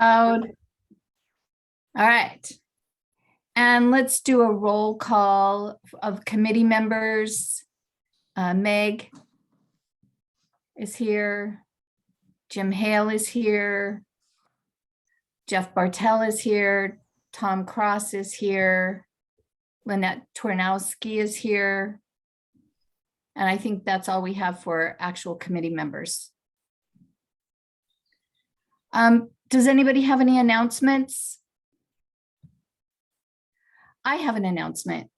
Loud. All right. And let's do a roll call of committee members. Meg is here. Jim Hale is here. Jeff Bartell is here. Tom Cross is here. Lynette Tornowski is here. And I think that's all we have for actual committee members. Does anybody have any announcements? I have an announcement.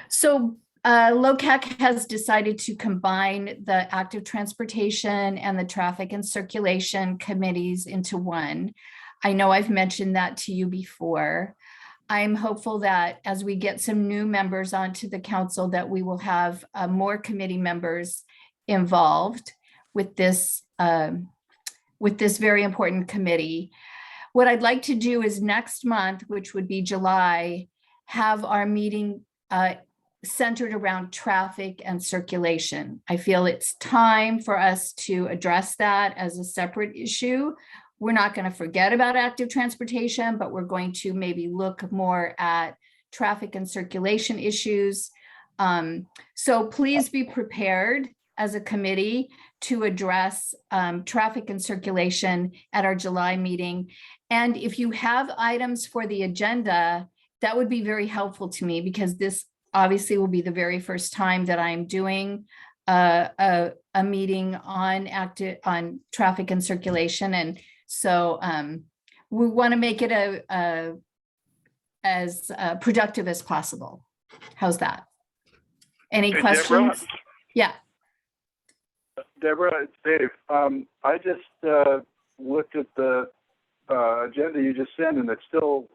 So Locac has decided to combine the active transportation and the traffic and circulation committees into one. I know I've mentioned that to you before. I'm hopeful that as we get some new members onto the council, that we will have more committee members involved with this very important committee. What I'd like to do is next month, which would be July, have our meeting centered around traffic and circulation. I feel it's time for us to address that as a separate issue. We're not going to forget about active transportation, but we're going to maybe look more at traffic and circulation issues. So please be prepared as a committee to address traffic and circulation at our July meeting. And if you have items for the agenda, that would be very helpful to me, because this obviously will be the very first time that I'm doing a meeting on traffic and circulation. And so we want to make it as productive as possible. How's that? Any questions? Deborah? Yeah. Deborah, it's Dave. I just looked at the agenda you just sent, and it still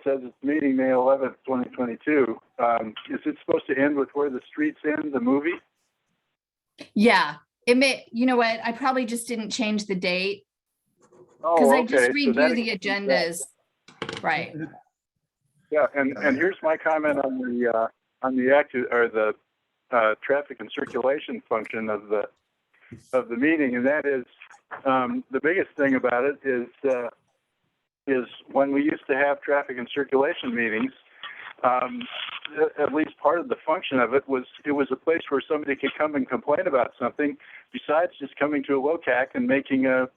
says it's meeting May 11th, 2022. Is it supposed to end with Where the Streets End, the movie? Yeah, it may. You know what? I probably just didn't change the date because Oh, I just okay. review the agendas. Right. Yeah, and here's my comment on the active or the traffic and circulation function of the meeting, and that is the biggest thing about it is when we used to have traffic and circulation meetings, at least part of the function of it was a place where somebody could come and complain about something besides just coming to a Locac and making a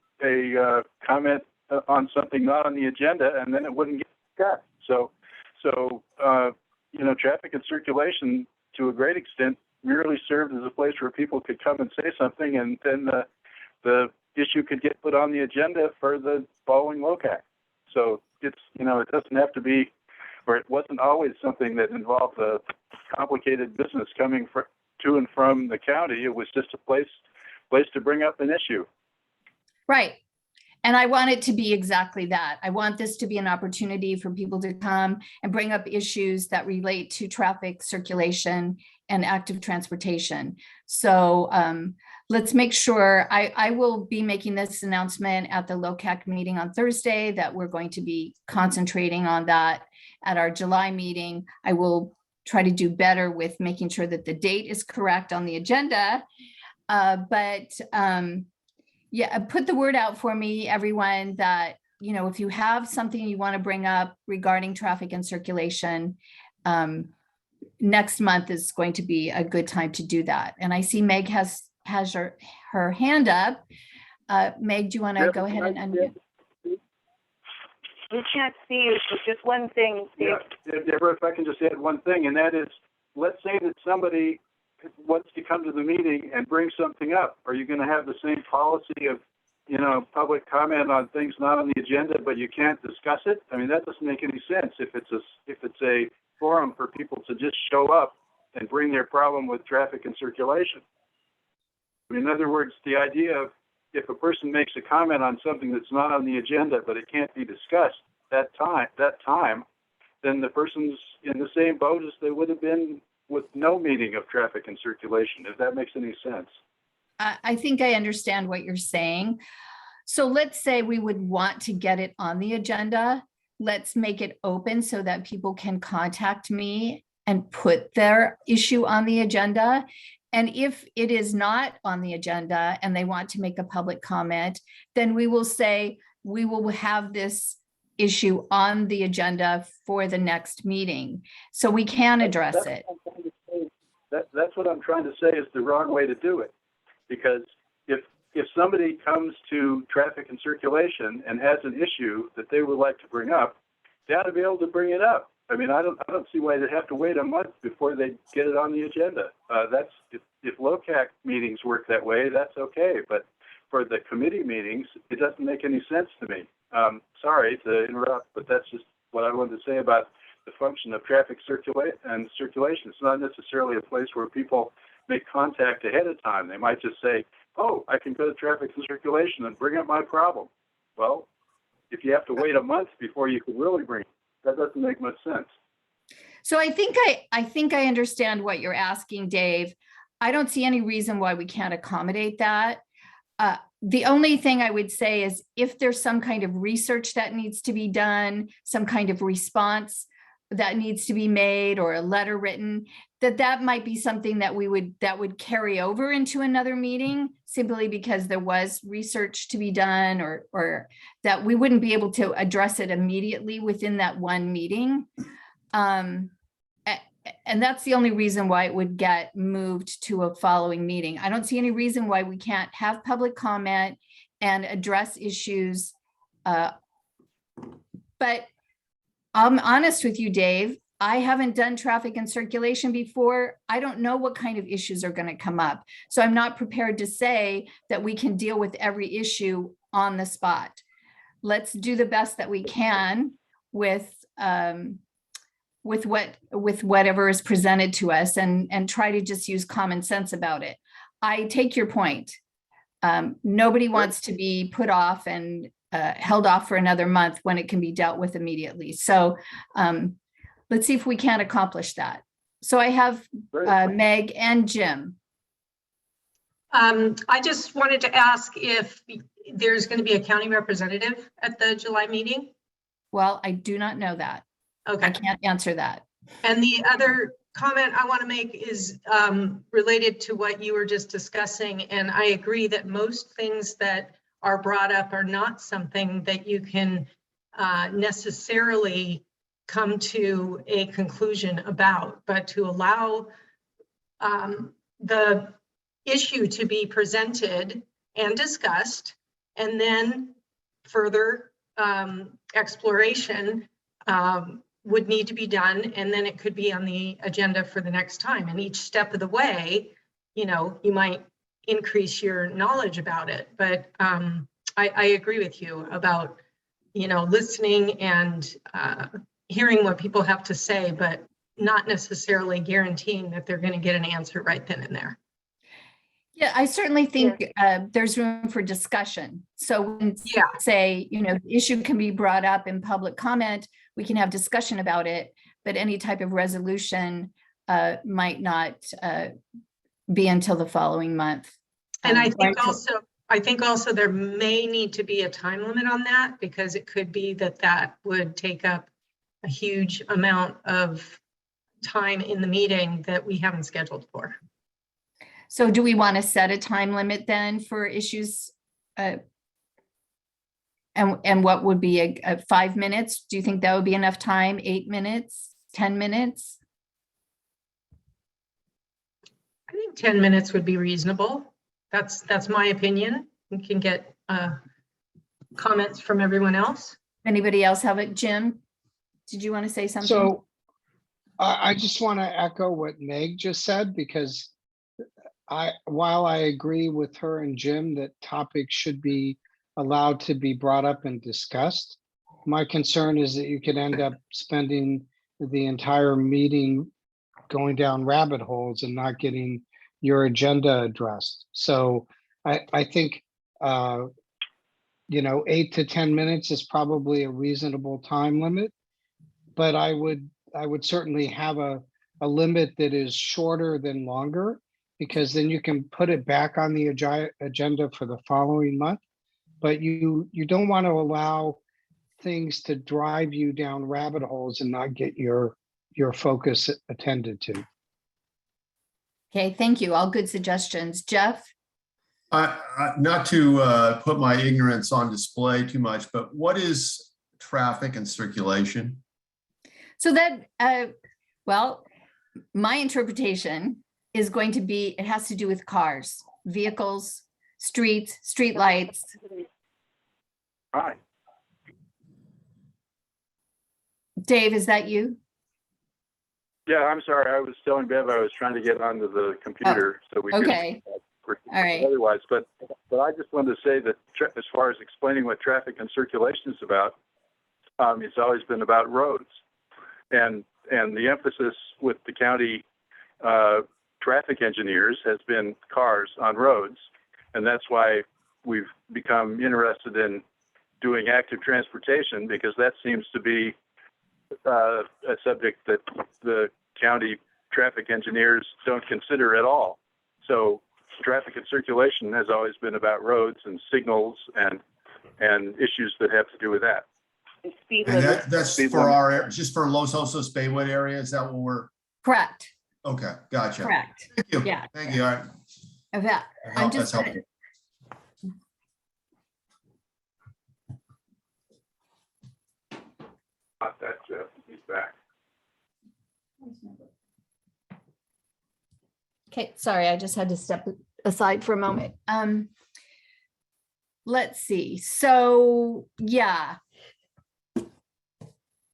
comment on something not on the agenda, and then it wouldn't get cut. So traffic and circulation to a great extent merely served as a place where people could come and say something, and then the issue could get put on the agenda for the following Locac. So it doesn't have to be, or it wasn't always something that involved a complicated business coming to and from the county. It was just a place to bring up an issue. Right. And I want it to be exactly that. I want this to be an opportunity for people to come and bring up issues that relate to traffic, circulation, and active transportation. So let's make sure, I will be making this announcement at the Locac meeting on Thursday, that we're going to be concentrating on that at our July meeting. I will try to do better with making sure that the date is correct on the agenda. Yeah, put the word out for me, everyone, that, if you have something you want to bring up regarding traffic and circulation, next month is going to be a good time to do that. And I see Meg has her hand up. Meg, do you want to go ahead and unmute? We can't see you, so just one thing. Yeah, Deborah, if I can just add one thing, and that is, let's say that somebody wants to come to the meeting and bring something up. Are you going to have the same policy of, public comment on things not on the agenda, but you can't discuss it? I mean, that doesn't make any sense if it's a forum for people to just show up and bring their problem with traffic and circulation. I mean, in other words, the idea of if a person makes a comment on something that's not on the agenda, but it can't be discussed that time, then the person's in the same boat as they would have been with no meeting of traffic and circulation, if that makes any sense. I think I understand what you're saying. So let's say we would want to get it on the agenda. Let's make it open so that people can contact me and put their issue on the agenda. And if it is not on the agenda and they want to make a public comment, then we will say, we will have this issue on the agenda for the next meeting. So we can address That's it. what I'm trying to say. That's what I'm trying to say is the wrong way to do it. Because if somebody comes to traffic and circulation and has an issue that they would like to bring up, they ought to be able to bring it up. I mean, I don't see why they have to wait a month before they get it on the agenda. That's if Locac meetings work that way, that's okay. But for the committee meetings, it doesn't make any sense to me. Sorry to interrupt, but that's just what I wanted to say about the function of traffic circulation. It's not necessarily a place where people make contact ahead of time. They might just say, oh, I can go to traffic and circulation and bring up my problem. Well, if you have to wait a month before you can really bring it, that doesn't make much sense. So I think I understand what you're asking, Dave. I don't see any reason why we can't accommodate that. The only thing I would say is if there's some kind of research that needs to be done, some kind of response that needs to be made or a letter written, that might be something that would carry over into another meeting simply because there was research to be done or that we wouldn't be able to address it immediately within that one meeting. And that's the only reason why it would get moved to a following meeting. I don't see any reason why we can't have public comment and address issues. But I'm honest with you, Dave, I haven't done traffic and circulation before. I don't know what kind of issues are going to come up. So I'm not prepared to say that we can deal with every issue on the spot. Let's do the best that we can with whatever is presented to us and try to just use common sense about it. I take your point. Nobody wants to be put off and held off for another month when it can be dealt with immediately. So let's see if we can accomplish that. So I have Meg and Jim. I just wanted to ask if there's going to be a county representative at the July meeting. Well, I do not know that. Okay. I can't answer that. And the other comment I want to make is related to what you were just discussing. And I agree that most things that are brought up are not something that you can necessarily come to a conclusion about, but to allow the issue to be presented and discussed, and then further exploration would need to be done, and then it could be on the agenda for the next time. And each step of the way, you know, you might increase your knowledge about it. But I agree with you about, you know, listening and hearing what people have to say, but not necessarily guaranteeing that they're going to get an answer right then and there. Yeah, I certainly think there's room for discussion. So when say, you know, the issue can be brought up in public comment, we can have discussion about it, but any type of resolution might not be until the following month. And I think also there may need to be a time limit on that, because it could be that would take up a huge amount of time in the meeting that we haven't scheduled for. So do we want to set a time limit then for issues? And what would be a 5 minutes? Do you think that would be enough time? 8 minutes, 10 minutes? I think 10 minutes would be reasonable. That's my opinion. We can get comments from everyone else. Anybody else have it? Jim, did you want to say something? So I just want to echo what Meg just said, because while I agree with her and Jim that topics should be allowed to be brought up and discussed, my concern is that you could end up spending the entire meeting going down rabbit holes and not getting your agenda addressed. So I think, 8 to 10 minutes is probably a reasonable time limit, but I would certainly have a limit that is shorter than longer, because then you can put it back on the agenda for the following month. But you don't want to allow things to drive you down rabbit holes and not get your focus attended to. Okay, thank you. All good suggestions. Jeff? Not to put my ignorance on display too much, but what is traffic and circulation? So that, well, my interpretation is going to be, it has to do with cars, vehicles, streets, streetlights. Hi. Dave, is that you? Yeah, I'm sorry. I was telling Bev I was trying to get onto the computer so we could. Okay. All right. Otherwise, but I just wanted to say that as far as explaining what traffic and circulation is about, it's always been about roads, and the emphasis with the county traffic engineers has been cars on roads, and that's why we've become interested in doing active transportation, because that seems to be a subject that the county traffic engineers don't consider at all. So traffic and circulation has always been about roads and signals and issues that have to do with that. Speed And limit. that's Speed for limit. just for Los Osos Baywood area? Is that what we're, Correct, okay, gotcha. correct. Thank you. Yeah. Thank you. All right. Of that, I'm That's just, helpful. That's he's back. okay, sorry, I just had to step aside for a moment. Let's see, so, yeah.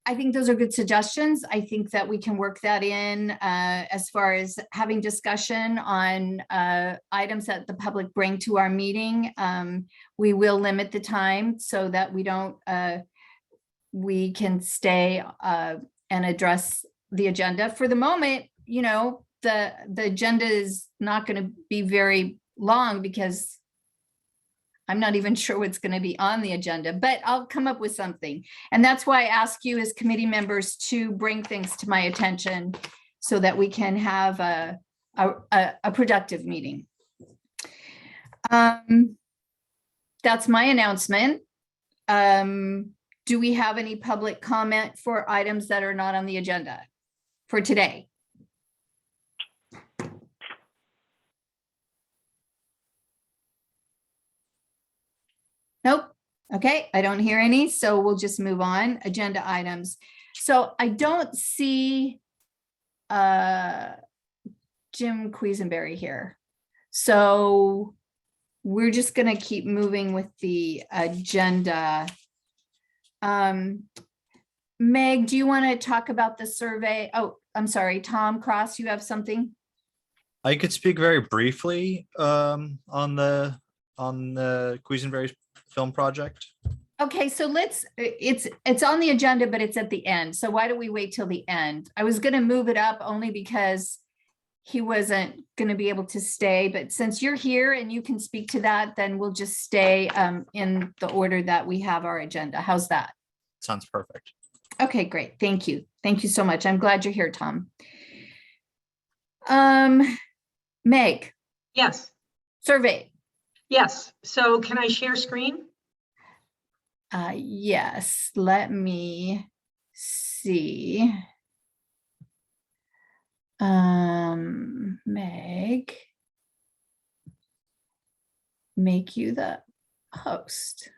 I think those are good suggestions. I think that we can work that in as far as having discussion on items that the public bring to our meeting. We will limit the time so that we don't, we can stay and address the agenda. For the moment, you know, the agenda is not going to be very long because I'm not even sure what's going to be on the agenda, but I'll come up with something. And that's why I ask you as committee members to bring things to my attention so that we can have a productive meeting. That's my announcement. Do we have any public comment for items that are not on the agenda for today? Nope. Okay, I don't hear any, so we'll just move on. Agenda items. So I don't see Jim Quisenberry here. So we're just gonna keep moving with the agenda. Meg, do you want to talk about the survey? Oh, I'm sorry, Tom Cross, you have something? I could speak very briefly on the Quisenberry's film project. Okay, so it's on the agenda, but it's at the end. So why don't we wait till the end? I was gonna move it up only because he wasn't gonna be able to stay, but since you're here and you can speak to that, then we'll just stay in the order that we have our agenda. How's that? Sounds perfect. Okay, great. Thank you. Thank you so much. I'm glad you're here, Tom. Meg, Yes, survey. yes. So can I share screen? Yes, let me see. Meg, make you the host.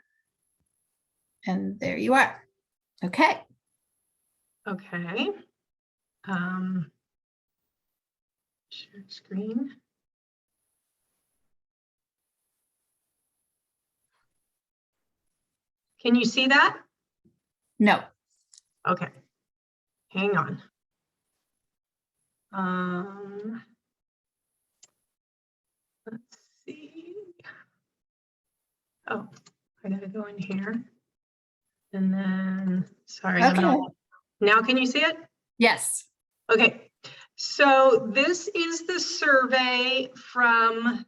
And there you are. Okay. Okay. Share screen. Can you see that? No. Okay. Hang on. Let's see. Oh, I gotta go in here. And then, sorry, I'm Okay. not. Now can you see it? Yes. Okay, so this is the survey from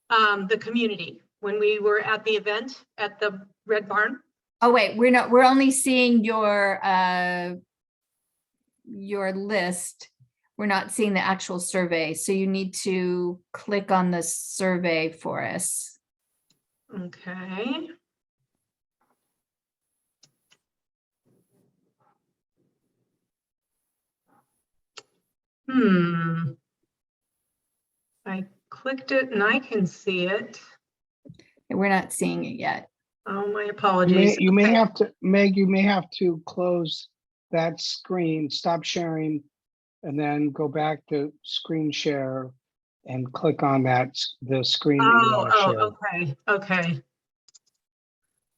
the community when we were at the event at the Red Barn. Oh, wait, we're only seeing your list. We're not seeing the actual survey. So you need to click on the survey for us. Okay. clicked it and I can see it. We're not seeing it yet. Oh, my You may, apologies. you may Okay. have to, Meg, you may have to close that screen, stop sharing, and then go back to screen share and click on the screen that you want to share. Okay, okay.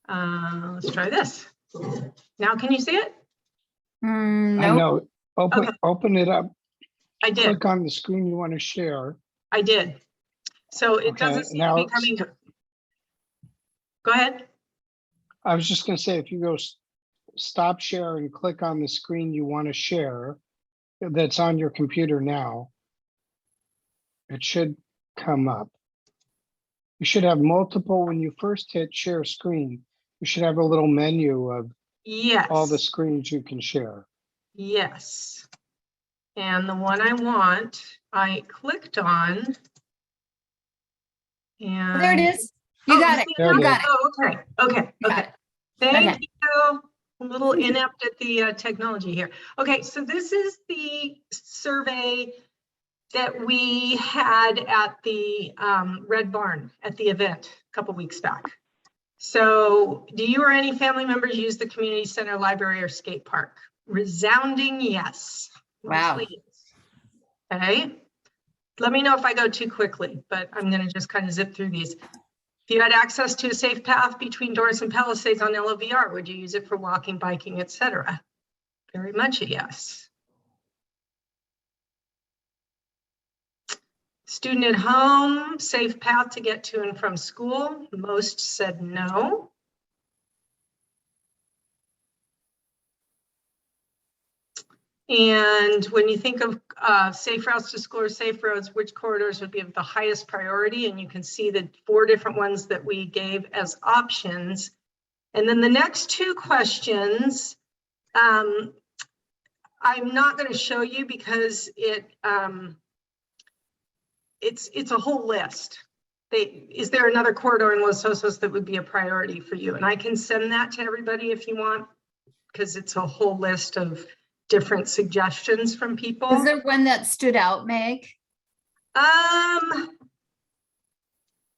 Let's try this. Now, can you see it? I Nope. know. Okay. Open it up, I did, click on the screen you want to share. I did. So it Okay, doesn't seem to be now coming up. Go ahead. I was just gonna say, if you go stop share and click on the screen you want to share, that's on your computer now, it should come up. You should have multiple, when you first hit share screen, you should have a little menu of Yes. all the screens you can share. Yes. And the one I want, I clicked on. And There it is. You got it. There it You is. got it. Oh, okay, okay, You got okay. it. Thank Okay. you. A little inept at the technology here. Okay, so this is the survey that we had at the Red Barn at the event a couple weeks back. So do you or any family members use the community center, library, or skate park? Resounding yes. Wow. Mostly yes. Okay. Let me know if I go too quickly, but I'm going to just kind of zip through these. If you had access to a safe path between Doris and Palisades on LOVR, would you use it for walking, biking, etc.? Very much a yes. Student at home, safe path to get to and from school. Most said no. And when you think of safe routes to school or safe roads, which corridors would be of the highest priority? And you can see the 4 different ones that we gave as options. And then the next 2 questions, I'm not going to show you because it's a whole list. Is there another corridor in Los Osos that would be a priority for you? And I can send that to everybody if you want, because it's a whole list of different suggestions from people. Is there one that stood out, Meg?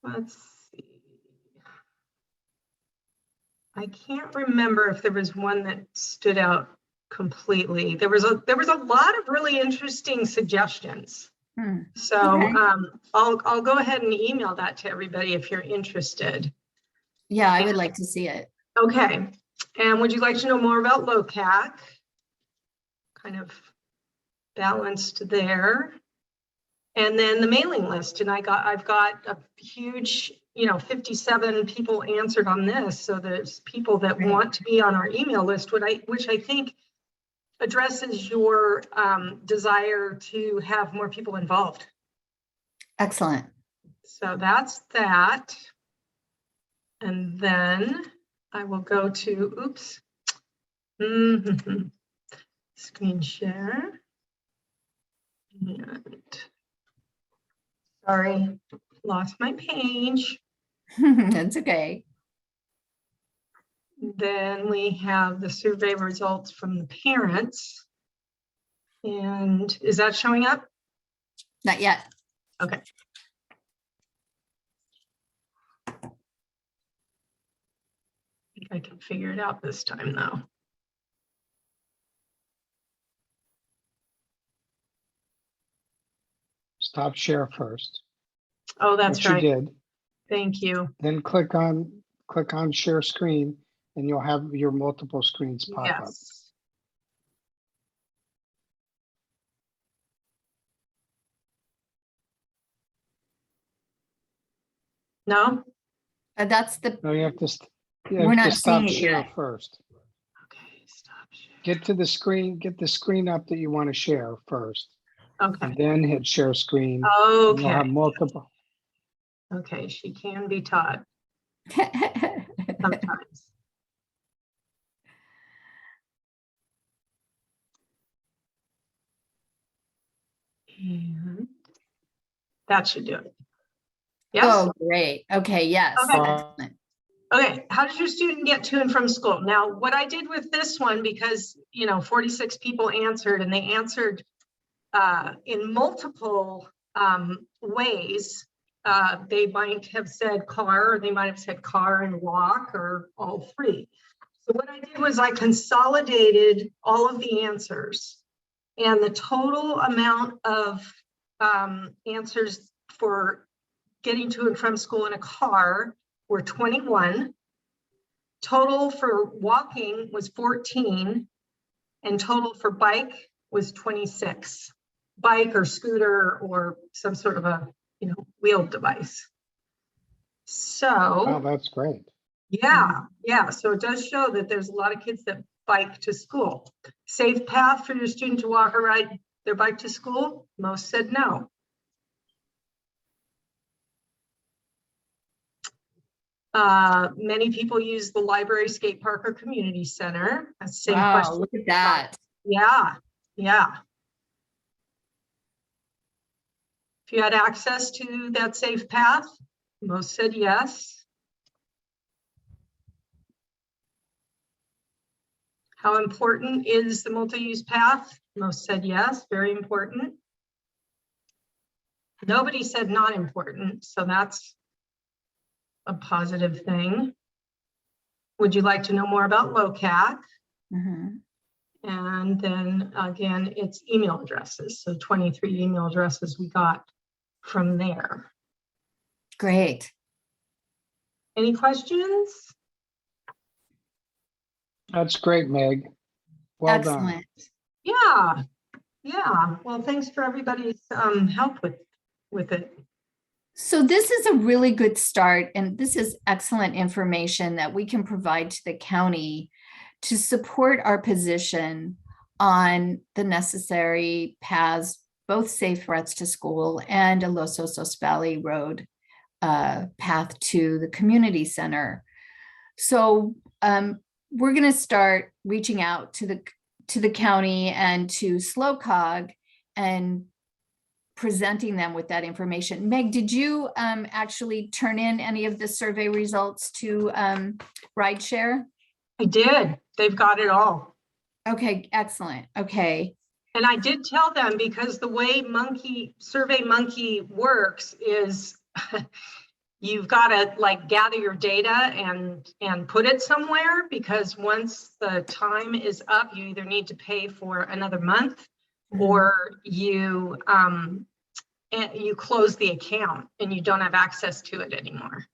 Let's see. I can't remember if there was one that stood out completely. There was a lot of really interesting suggestions. So Okay. I'll go ahead and email that to everybody if you're interested. Yeah, I would like to see it. Okay. And would you like to know more about Locac? Kind of balanced there. And then the mailing list. And I've got a huge, 57 people answered on this. So there's people that Great. want to be on our email list, which I think addresses your desire to have more people involved. Excellent. So that's that. And then I will go to, oops. Screen share. And sorry, lost my page. That's okay. Then we have the survey results from the parents. And is that showing up? Not yet. Okay. I think I can figure it out this time though. Stop share first. Oh, that's Which you right. did. Thank you. Then click on share screen and you'll have your multiple screens pop up. Yes. No? That's the, No, you have to, We're not stop seeing it share yet. first. Okay, stop share. Get to the screen, get the screen up that you want to share first, Okay. and then hit share screen. And you'll have Okay. multiple. Okay, she can be taught sometimes. And that should do it. Yes? Oh, great. Okay, yes. Okay. Excellent. Okay, how does your student get to and from school? Now, what I did with this one, because 46 people answered and they answered in multiple ways. They might have said car, or they might have said car and walk, or all three. So what I did was I consolidated all of the answers, and the total amount of answers for getting to and from school in a car were 21. Total for walking was 14, and total for bike was 26. Bike or scooter or some sort of a, wheeled device. Oh, So, that's great. yeah. So it does show that there's a lot of kids that bike to school. Safe path for your student to walk or ride their bike to school? Most said no. Many people use the library, skate park, or community center. That's the same Wow, question. look at that. Yeah. If you had access to that safe path, most said yes. How important is the multi-use path? Most said yes, very important. Nobody said not important, so that's a positive thing. Would you like to know more about Locac? Mhm. And then again, it's email addresses. So 23 email addresses we got from there. Great. Any questions? That's great, Meg. Well done. Excellent. Yeah. Well, thanks for everybody's help with it. So this is a really good start, and this is excellent information that we can provide to the county to support our position on the necessary paths, both safe routes to school and a Los Osos Valley Road path to the community center. So we're going to start reaching out to the county and to Slocog and presenting them with that information. Meg, did you actually turn in any of the survey results to Rideshare? I did. They've got it all. Okay, excellent. Okay. And I did tell them, because the way SurveyMonkey works is you've got to like gather your data and put it somewhere, because once the time is up, you either need to pay for another month or you close the account and you don't have access to it anymore,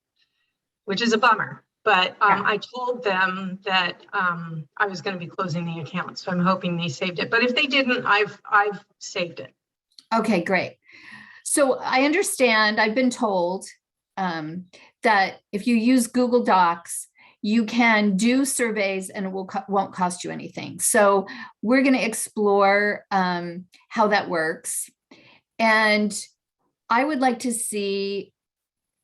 which is a bummer. But I told them that I was going to be closing the account, so I'm hoping they saved it. But if they didn't, I've saved it. Okay, great. So I understand, I've been told that if you use Google Docs, you can do surveys and it won't cost you anything. So we're going to explore how that works. And I would like to see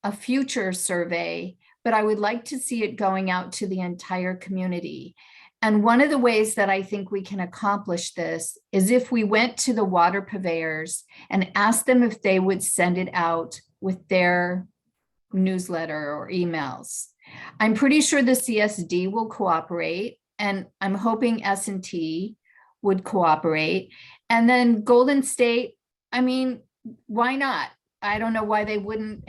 a future survey, but I would like to see it going out to the entire community. And one of the ways that I think we can accomplish this is if we went to the water purveyors and asked them if they would send it out with their newsletter or emails. I'm pretty sure the CSD will cooperate, and I'm hoping S&T would cooperate. And then Golden State, I mean, why not? I don't know why they wouldn't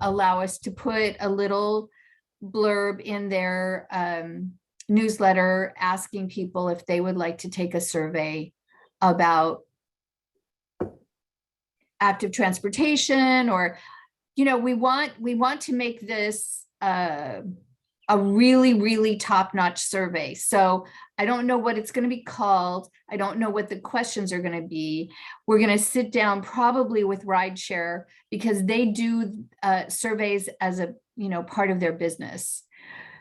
allow us to put a little blurb in their newsletter asking people if they would like to take a survey about active transportation, or, we want to make this a really, really top-notch survey. So I don't know what it's going to be called. I don't know what the questions are going to be. We're going to sit down probably with Rideshare, because they do surveys as a, part of their business.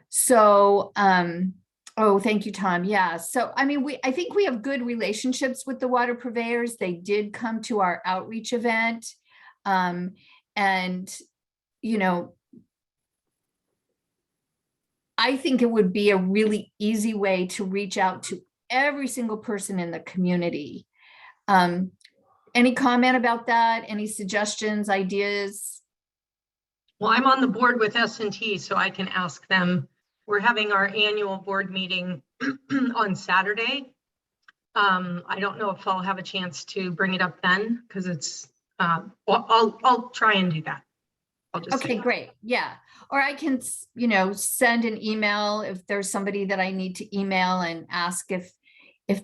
So, oh, thank you, Tom. Yeah. So, I mean, I think we have good relationships with the water purveyors. They did come to our outreach event. And, I think it would be a really easy way to reach out to every single person in the community. Any comment about that? Any suggestions, ideas? Well, I'm on the board with S&T, so I can ask them. We're having our annual board meeting on Saturday. I don't know if I'll have a chance to bring it up then, because it's I'll try and do that. I'll just say Okay, that. great. Yeah. Or I can, you know, send an email if there's somebody that I need to email and ask if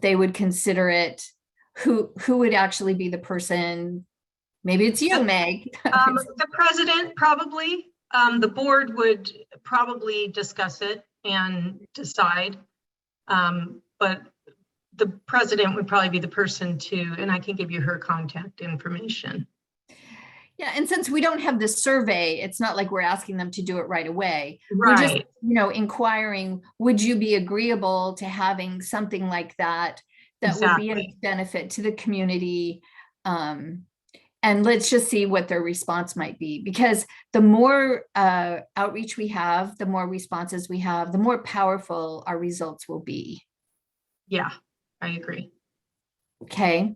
they would consider it, who would actually be the person. Maybe it's you, Meg. The president probably, the board would probably discuss it and decide. But the president would probably be the person to, and I can give you her contact information. Yeah, and since we don't have the survey, it's not like we're asking them to do it right away. We're just, Right. you know, inquiring, would you be agreeable to having something like that that would be a Exactly. benefit to the community? And let's just see what their response might be, because the more outreach we have, the more responses we have, the more powerful our results will be. Yeah, I agree. Okay.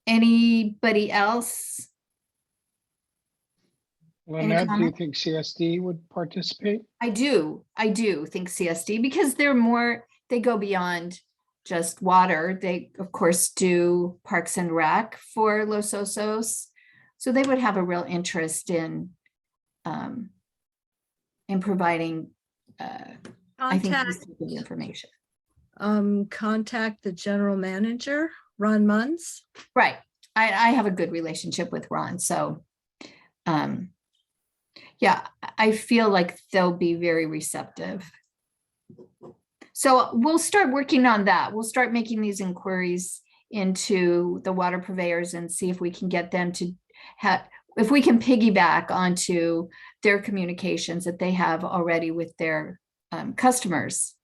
Anybody else? Lynette, do you comment? think CSD would participate? I do think CSD, because they're more, they go beyond just water. They, of course, do Parks and Rec for Los Osos. So they would have a real interest in providing, I think, this Contact, type of information. contact the general manager, Ron Munz. Right. I have a good relationship with Ron, so yeah, I feel like they'll be very receptive. So we'll start working on that. We'll start making these inquiries into the water purveyors and see if we can get them to have, if we can piggyback onto their communications that they have already with their customers.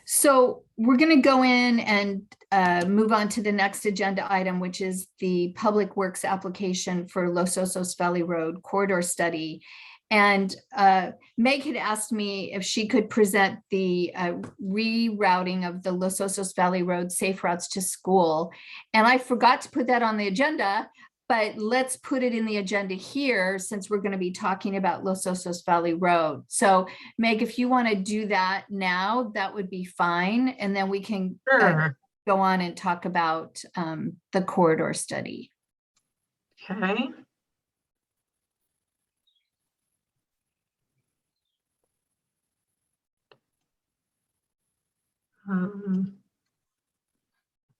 So we're going to go in and move on to the next agenda item, which is the Public Works application for Los Osos Valley Road corridor study. And Meg had asked me if she could present the rerouting of the Los Osos Valley Road safe routes to school. And I forgot to put that on the agenda, but let's put it in the agenda here since we're going to be talking about Los Osos Valley Road. So Meg, if you want to do that now, that would be fine. And then we can Sure. go on and talk about the corridor study. Okay.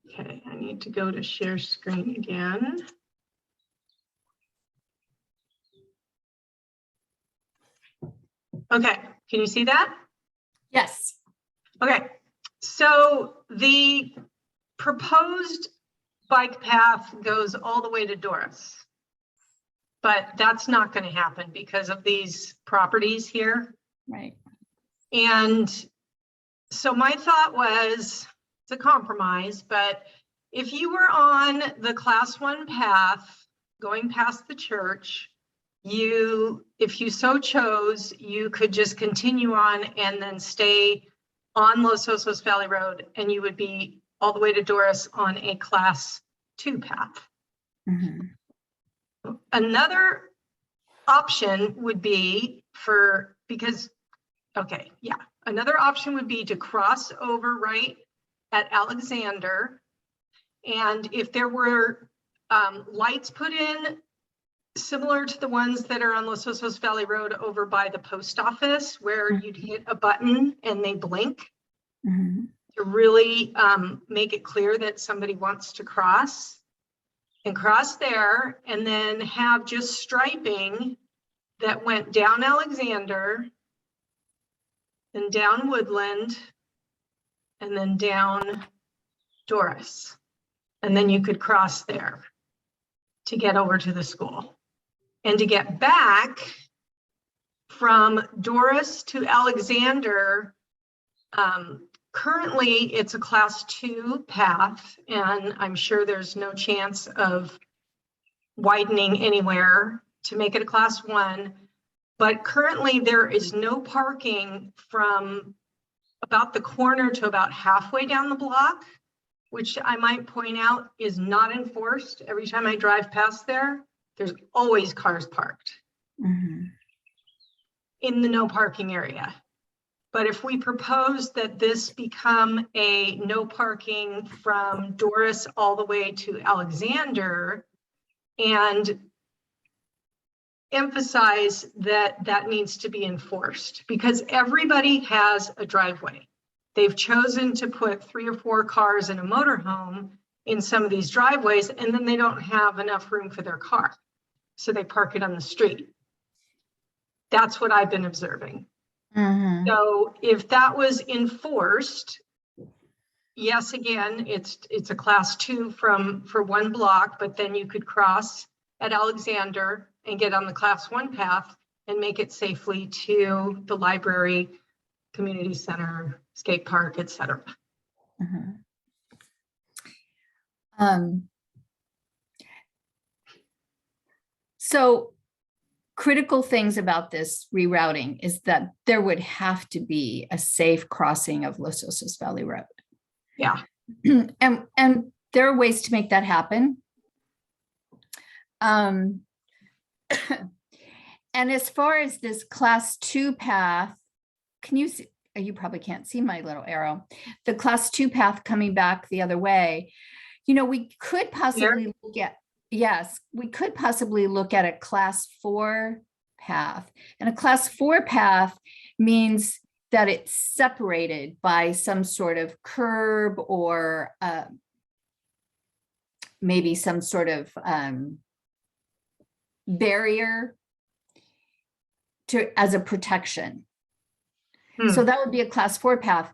Okay, I need to go to share screen again. Okay, can you see that? Yes. Okay, so the proposed bike path goes all the way to Doris. But that's not going to happen because of these properties here. Right. And so my thought was, it's a compromise, but if you were on the class 1 path going past the church, if you so chose, you could just continue on and then stay on Los Osos Valley Road, and you would be all the way to Doris on a class 2 path. Mm-hmm. Another option would be another option would be to cross over right at Alexander. And if there were lights put in similar to the ones that are on Los Osos Valley Road over by the post office, where you'd hit a button and they blink, Mm-hmm. to really make it clear that somebody wants to cross, and cross there, and then have just striping that went down Alexander and down Woodland and then down Doris. And then you could cross there to get over to the school. And to get back from Doris to Alexander, currently it's a class 2 path, and I'm sure there's no chance of widening anywhere to make it a class 1. But currently there is no parking from about the corner to about halfway down the block, which I might point out is not enforced. Every time I drive past there, there's always cars parked Mm-hmm. in the no parking area. But if we propose that this become a no parking from Doris all the way to Alexander, and emphasize that that needs to be enforced, because everybody has a driveway. They've chosen to put 3 or 4 cars in a motorhome in some of these driveways, and then they don't have enough room for their car. So they park it on the street. That's what I've been observing. Mhm. So if that was enforced, yes, again, it's a class 2 for 1 block, but then you could cross at Alexander and get on the class 1 path and make it safely to the library, community center, skate park, etc. Mhm. Um, so critical things about this rerouting is that there would have to be a safe crossing of Los Osos Valley Road. Yeah. And there are ways to make that happen. And as far as this class 2 path, can you see, you probably can't see my little arrow, the class 2 path coming back the other way, we could possibly look at, yes, we could possibly look at a class 4 path. And a class 4 path means that it's separated by some sort of curb or maybe some sort of barrier as a protection. So that would be a class 4 path.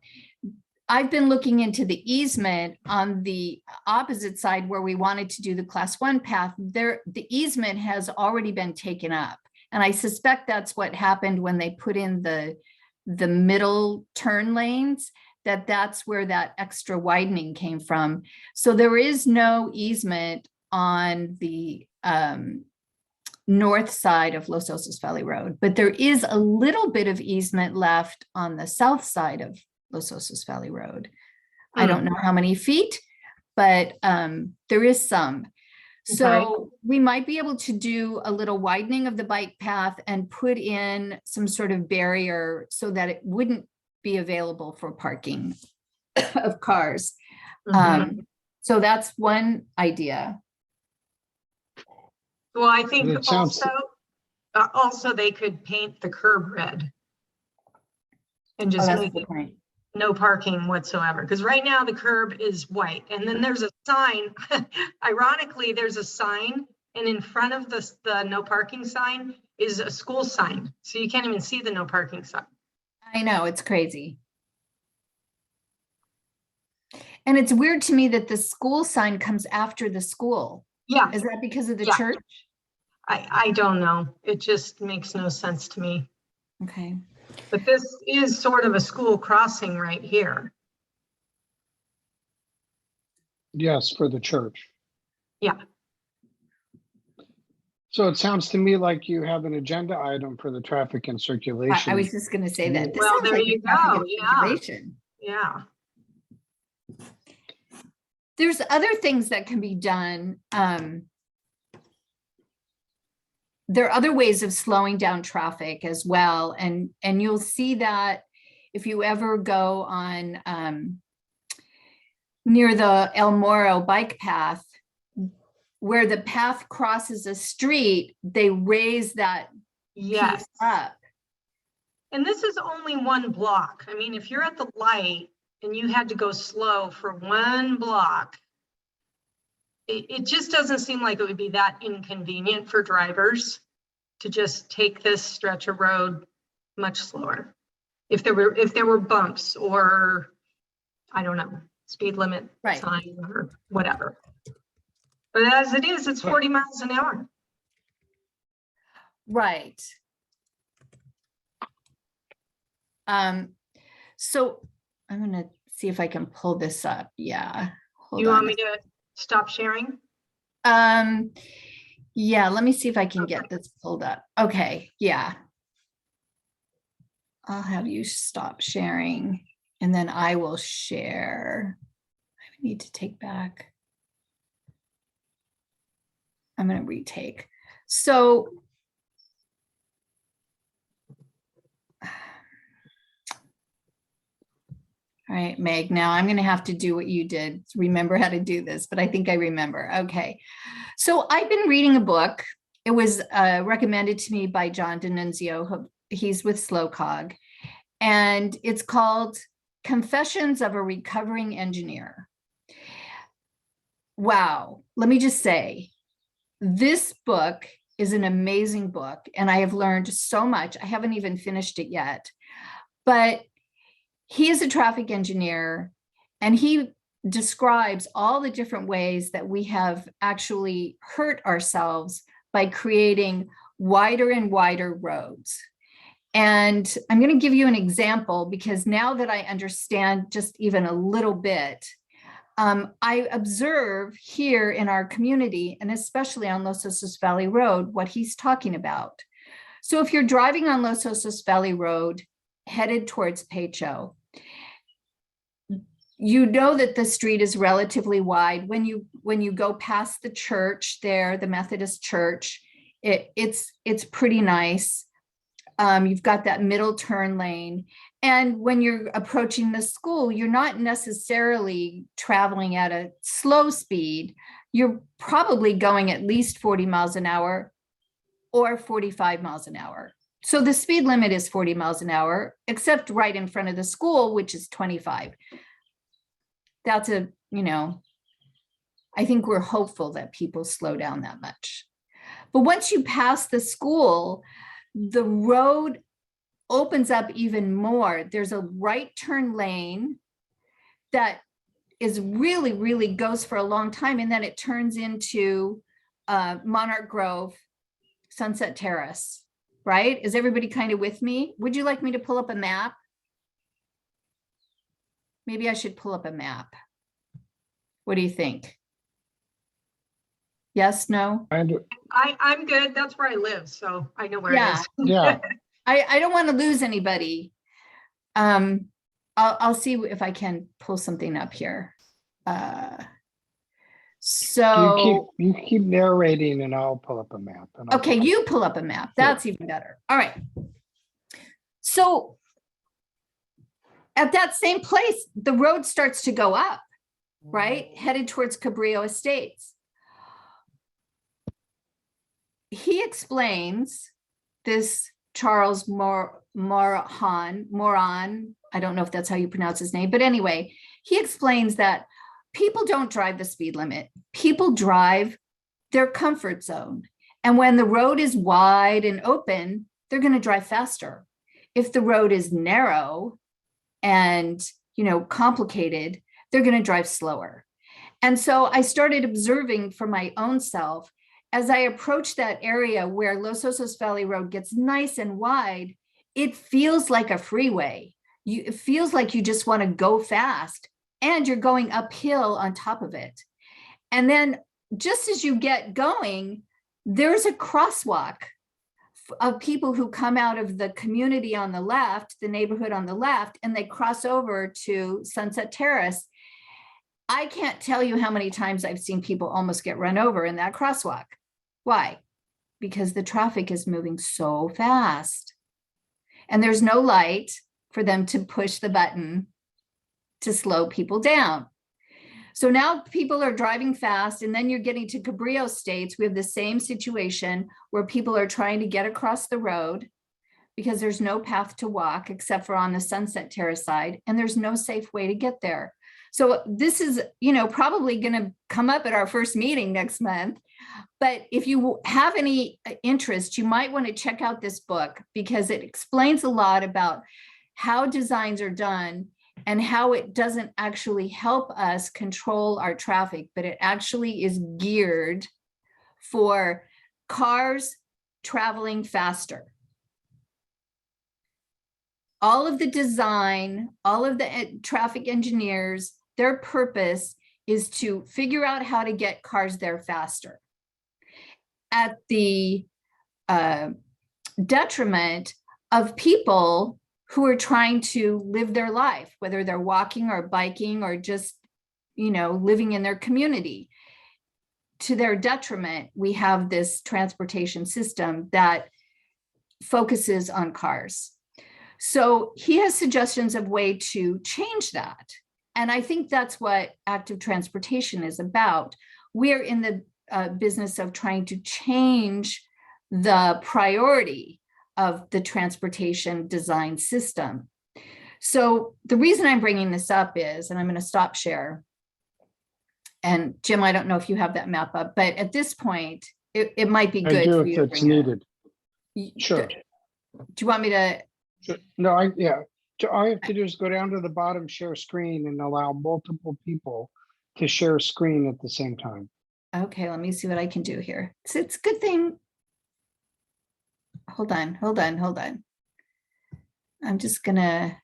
I've been looking into the easement on the opposite side where we wanted to do the class 1 path. The easement has already been taken up. And I suspect that's what happened when they put in the middle turn lanes, that's where that extra widening came from. So there is no easement on the north side of Los Osos Valley Road, but there is a little bit of easement left on the south side of Los Osos Valley Road. I don't know how many feet, but there is some. So we might be able to do a little widening of the bike path and put in some sort of barrier so that it wouldn't be available for parking of cars. So that's one idea. Well, I think It sounds- also they could paint the curb red and just That's make the it point. no parking whatsoever. Because right now the curb is white, and then there's a sign. Ironically, there's a sign, and in front of the no parking sign is a school sign, so you can't even see the no parking sign. I know, it's crazy. And it's weird to me that the school sign comes after the school. Yeah, Is that because of the Yeah. church? I don't know. It just makes no sense to me. Okay. But this is sort of a school crossing right here. Yes, for the church. Yeah. So it sounds to me like you have an agenda item for the traffic and circulation. I was just going to say that. This Well, sounds there like a you traffic go. and Yeah. circulation. Yeah. There's other things that can be done. There are other ways of slowing down traffic as well. And you'll see that if you ever go on near the El Moro bike path, where the path crosses a street, they raise that Yes. piece up. And this is only 1 block. I mean, if you're at the light and you had to go slow for 1 block, it just doesn't seem like it would be that inconvenient for drivers to just take this stretch of road much slower. If there were bumps or, I don't know, speed limit Right. sign or whatever. But as it is, it's 40 miles an hour. Right. So I'm gonna see if I can pull this up. Yeah. Hold You want on. me to stop sharing? Yeah, let me see if I can get this pulled up. Okay, yeah. I'll have you stop sharing and then I will share. I need to take back. I'm gonna retake. So All right, Meg, now I'm going to have to do what you did. Remember how to do this, but I think I remember. Okay. So I've been reading a book. It was recommended to me by John D'Annunzio. He's with Locac, and it's called Confessions of a Recovering Engineer. Wow. Let me just say, this book is an amazing book, and I have learned so much. I haven't even finished it yet, but he is a traffic engineer, and he describes all the different ways that we have actually hurt ourselves by creating wider and wider roads. And I'm going to give you an example, because now that I understand just even a little bit, I observe here in our community, and especially on Los Osos Valley Road, what he's talking about. So if you're driving on Los Osos Valley Road, headed towards Pecho, you know that the street is relatively wide. When you go past the church there, the Methodist church, it's pretty nice. You've got that middle turn lane. And when you're approaching the school, you're not necessarily traveling at a slow speed. You're probably going at least 40 miles an hour or 45 miles an hour. So the speed limit is 40 miles an hour, except right in front of the school, which is 25. That's I think we're hopeful that people slow down that much. But once you pass the school, the road opens up even more. There's a right turn lane that is really, really goes for a long time. And then it turns into Monarch Grove, Sunset Terrace, right? Is everybody kind of with me? Would you like me to pull up a map? Maybe I should pull up a map. What do you think? Yes, no? I'm good. That's where I live, so I know where it Yeah. is. Yeah, I don't want to lose anybody. I'll see if I can pull something up here. So you keep narrating and I'll pull up a map. And I'll okay, take a- you pull up a map. That's even better. All right. So at that same place, the road starts to go up, right? Headed towards Cabrillo Estates. He explains, this Charles Moran, I don't know if that's how you pronounce his name, but anyway, he explains that people don't drive the speed limit. People drive their comfort zone. And when the road is wide and open, they're going to drive faster. If the road is narrow and, complicated, they're going to drive slower. And so I started observing for my own self, as I approach that area where Los Osos Valley Road gets nice and wide, it feels like a freeway. It feels like you just want to go fast, and you're going uphill on top of it. And then just as you get going, there's a crosswalk of people who come out of the community on the left, the neighborhood on the left, and they cross over to Sunset Terrace. I can't tell you how many times I've seen people almost get run over in that crosswalk. Why? Because the traffic is moving so fast, and there's no light for them to push the button to slow people down. So now people are driving fast, and then you're getting to Cabrillo Estates. We have the same situation where people are trying to get across the road because there's no path to walk except for on the Sunset Terrace side, and there's no safe way to get there. So this is, probably going to come up at our first meeting next month. But if you have any interest, you might want to check out this book, because it explains a lot about how designs are done and how it doesn't actually help us control our traffic, but it actually is geared for cars traveling faster. All of the design, all of the traffic engineers, their purpose is to figure out how to get cars there faster, at the detriment of people who are trying to live their life, whether they're walking or biking or just, living in their community. To their detriment, we have this transportation system that focuses on cars. So he has suggestions of way to change that. And I think that's what active transportation is about. We're in the business of trying to change the priority of the transportation design system. So the reason I'm bringing this up is, and I'm going to stop share. And Jim, I don't know if you have that map up, but at this point, it might be I good do for if you to it's bring it up. needed. Sure. Do you want me to? Sure. No, yeah. So all I have to do is go down to the bottom, share screen, and allow multiple people to share screen at the same time. Okay, let me see what I can do here. It's a good thing. Hold on. I'm just gonna.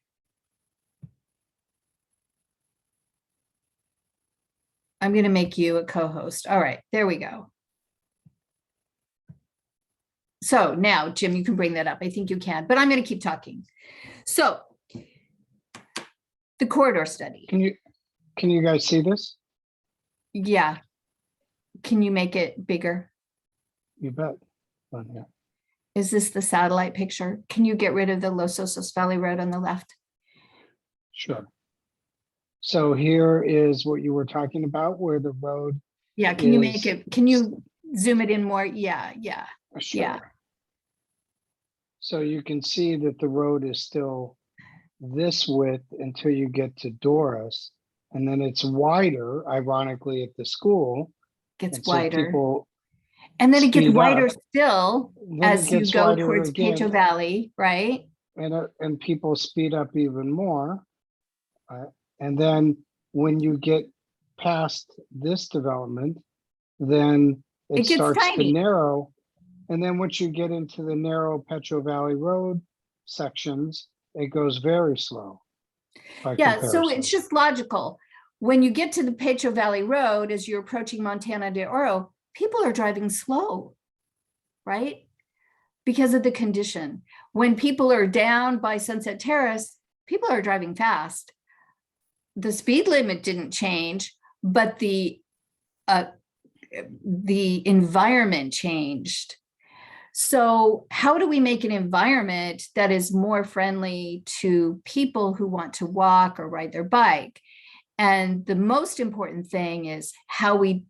I'm gonna make you a co-host. All right, there we go. So now, Jim, you can bring that up. I think you can, but I'm gonna keep talking. So the corridor study. Can you guys see this? Yeah. Can you make it bigger? You bet. Oh, yeah. Is this the satellite picture? Can you get rid of the Los Osos Valley Road on the left? Sure. So here is what you were talking about, where the road. Yeah, can you make is- it, can you zoom it in more? Yeah. Sure. Yeah. So you can see that the road is still this width until you get to Doris, and then it's wider, ironically, at the school. Gets And so wider. people And then it gets speed wider up. still Then it as you gets go wider towards again. Pacho Valley, right? And people speed up even more. And then when you get past this development, then It it gets starts to tiny. narrow. And then once you get into the narrow Petro Valley Road sections, it goes very slow. By Yeah, so comparison. it's just logical. When you get to the Pacho Valley Road, as you're approaching Montana de Oro, people are driving slow, right? Because of the condition. When people are down by Sunset Terrace, people are driving fast. The speed limit didn't change, but the environment changed. So how do we make an environment that is more friendly to people who want to walk or ride their bike? And the most important thing is how we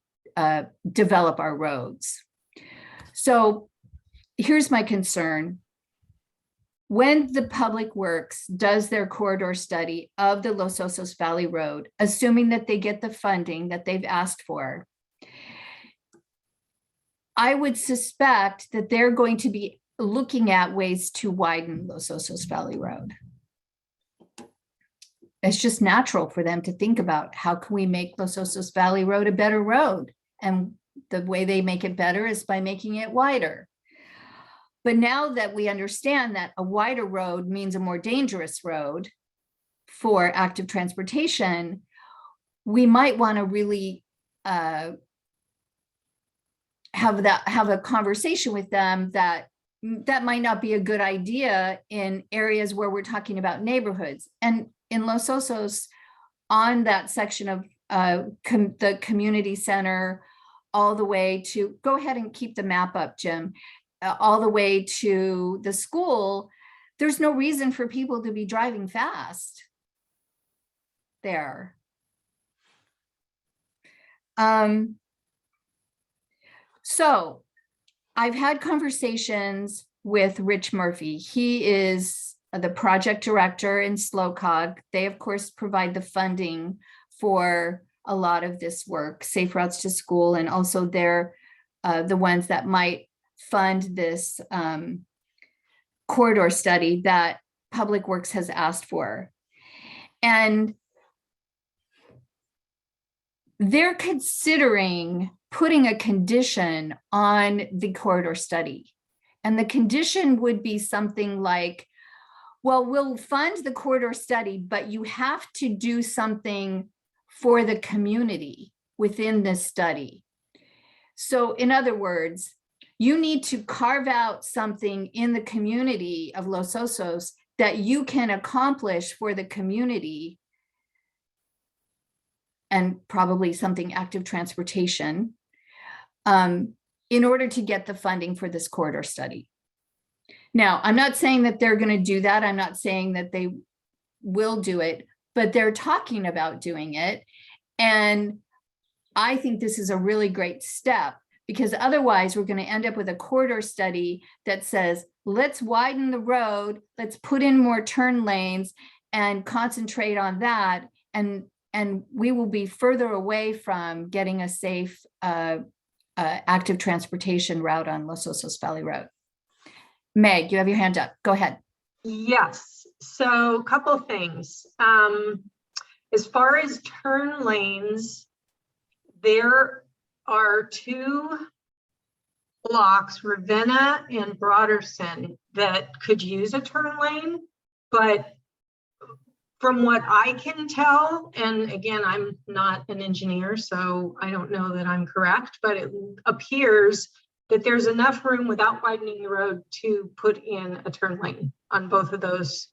develop our roads. So here's my concern. When the Public Works does their corridor study of the Los Osos Valley Road, assuming that they get the funding that they've asked for, I would suspect that they're going to be looking at ways to widen Los Osos Valley Road. It's just natural for them to think about how can we make Los Osos Valley Road a better road? And the way they make it better is by making it wider. But now that we understand that a wider road means a more dangerous road for active transportation, we might want to really have a conversation with them that might not be a good idea in areas where we're talking about neighborhoods. And in Los Osos, on that section of the community center, all the way to, go ahead and keep the map up, Jim, all the way to the school, there's no reason for people to be driving fast there. So I've had conversations with Rich Murphy. He is the project director in Locac. They, of course, provide the funding for a lot of this work, Safe Routes to School, and also they're the ones that might fund this corridor study that Public Works has asked for. And they're considering putting a condition on the corridor study. And the condition would be something like, well, we'll fund the corridor study, but you have to do something for the community within this study. So in other words, you need to carve out something in the community of Los Osos that you can accomplish for the community, and probably something active transportation, in order to get the funding for this corridor study. Now, I'm not saying that they're going to do that. I'm not saying that they will do it, but they're talking about doing it. And I think this is a really great step, because otherwise we're going to end up with a corridor study that says, let's widen the road, let's put in more turn lanes and concentrate on that. And we will be further away from getting a safe active transportation route on Los Osos Valley Road. Meg, you have your hand up. Go ahead. Yes, so a couple of things. As far as turn lanes, there are two blocks, Ravenna and Broderson, that could use a turn lane. But from what I can tell, and again, I'm not an engineer, so I don't know that I'm correct, but it appears that there's enough room without widening the road to put in a turn lane on both of those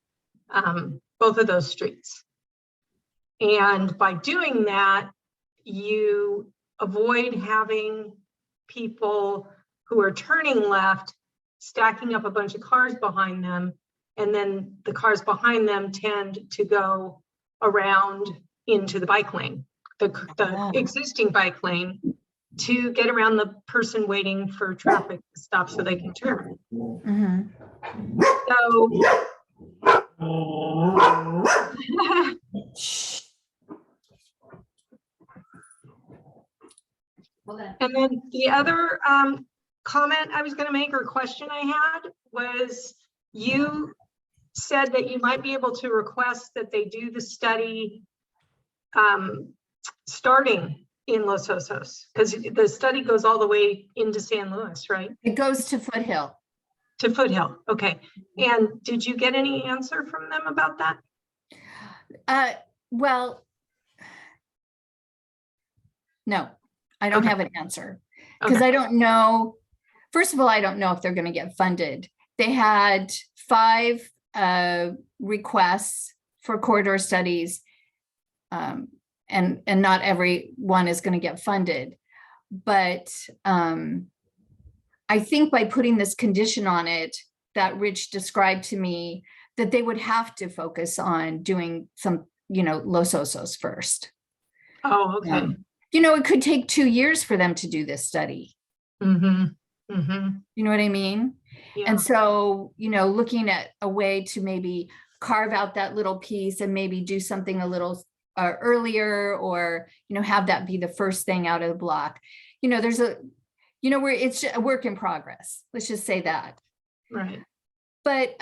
streets. And by doing that, you avoid having people who are turning left, stacking up a bunch of cars behind them, and then the cars behind them tend to go around into the bike lane, the existing bike lane, to get around the person waiting for traffic to stop so they can turn. Mhm. And then the other comment I was going to make, or question I had, was you said that you might be able to request that they do the study starting in Los Osos, because the study goes all the way into San Luis, right? It goes to Foothill. To Foothill, okay. And did you get any answer from them about that? Well, no, I don't Okay. have an answer, because Okay. I don't know. First of all, I don't know if they're going to get funded. They had 5 requests for corridor studies, and not every one is going to get funded. But I think by putting this condition on it that Rich described to me, that they would have to focus on doing some, Los Osos first. Oh, okay. It could take 2 years for them to do this study. Mm-hmm. Mm-hmm. You know what I mean? Yeah. And so, looking at a way to maybe carve out that little piece and maybe do something a little earlier, or, have that be the first thing out of the block. There's where it's a work in progress. Let's just say that. Right. But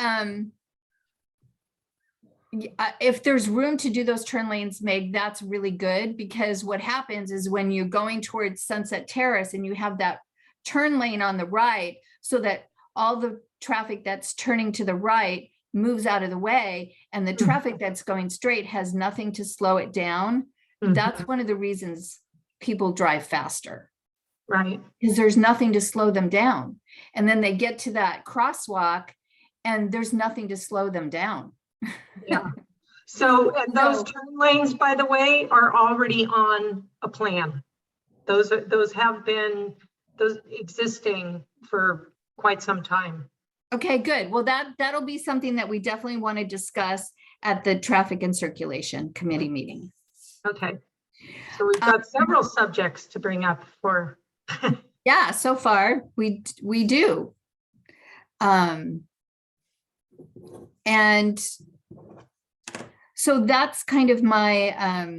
if there's room to do those turn lanes, Meg, that's really good, because what happens is when you're going towards Sunset Terrace and you have that turn lane on the right, so that all the traffic that's turning to the right moves out of the way, and the traffic that's going straight has nothing to slow it down. That's one of the reasons people drive faster. Right. Because there's nothing to slow them down. And then they get to that crosswalk and there's nothing to slow them down. Yeah. So those turn lanes, by the way, are already on a plan. Those have been existing for quite some time. Okay, good. Well, that'll be something that we definitely want to discuss at the Traffic and Circulation Committee meeting. Okay. So we've got several subjects to bring up for. Yeah, so far we do. And so that's kind of my,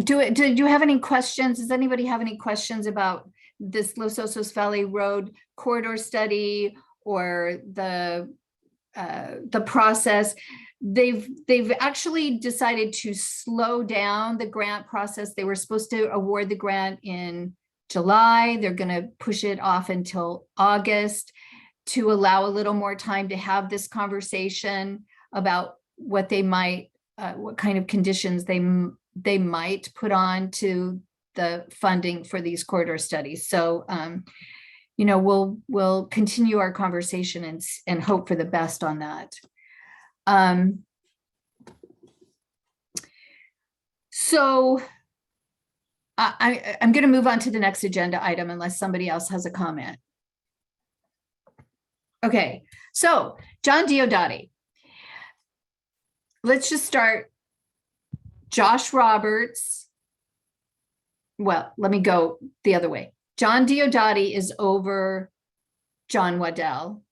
do you have any questions? Does anybody have any questions about this Los Osos Valley Road corridor study, or the process? They've actually decided to slow down the grant process. They were supposed to award the grant in July. They're going to push it off until August to allow a little more time to have this conversation about what they might, what kind of conditions they might put on to the funding for these corridor studies. So, we'll continue our conversation and hope for the best on that. So I'm going to move on to the next agenda item unless somebody else has a comment. Okay, So John Diodati. Let's just start. Josh Roberts. Well, let me go the other way. John Diodati is over John Waddell.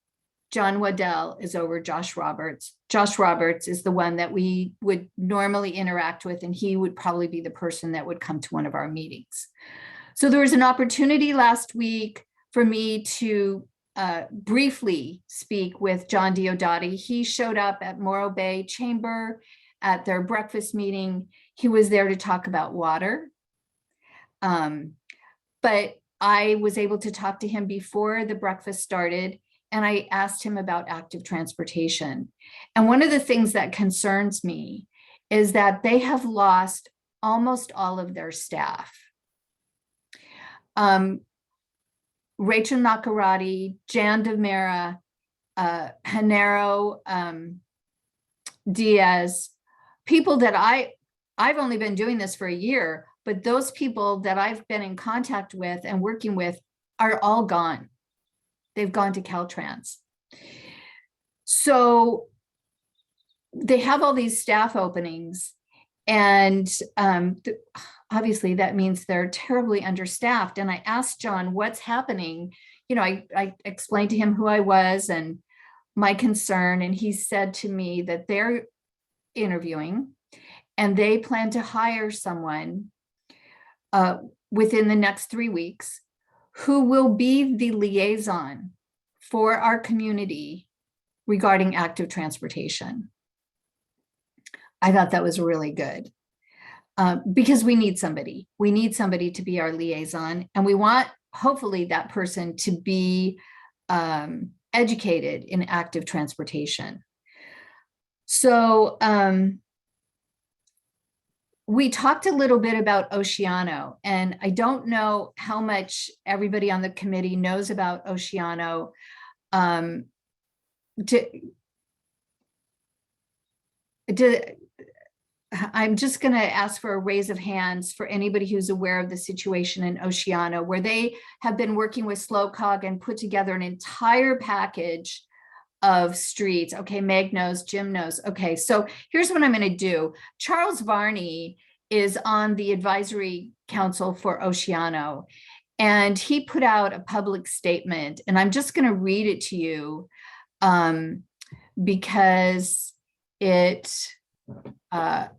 John Waddell is over Josh Roberts. Josh Roberts is the one that we would normally interact with, and he would probably be the person that would come to one of our meetings. So there was an opportunity last week for me to briefly speak with John Diodati. He showed up at Morro Bay Chamber at their breakfast meeting. He was there to talk about water. But I was able to talk to him before the breakfast started, and I asked him about active transportation. And one of the things that concerns me is that they have lost almost all of their staff. Rachel Nakarati, Jan DeMera, Hanero Diaz, people that I've only been doing this for a year, but those people that I've been in contact with and working with are all gone. They've gone to Caltrans. So they have all these staff openings, and obviously that means they're terribly understaffed. And I asked John, what's happening? You know, I explained to him who I was and my concern, and he said to me that they're interviewing and they plan to hire someone within the next 3 weeks who will be the liaison for our community regarding active transportation. I thought that was really good because we need somebody. We need somebody to be our liaison, and we want, hopefully, that person to be educated in active transportation. So we talked a little bit about Oceano, and I don't know how much everybody on the committee knows about Oceano. I'm just going to ask for a raise of hands for anybody who's aware of the situation in Oceano, where they have been working with Locac and put together an entire package of streets. Okay, Meg knows, Jim knows. Okay, so here's what I'm going to do. Charles Varney is on the advisory council for Oceano, and he put out a public statement, and I'm just going to read it to you because it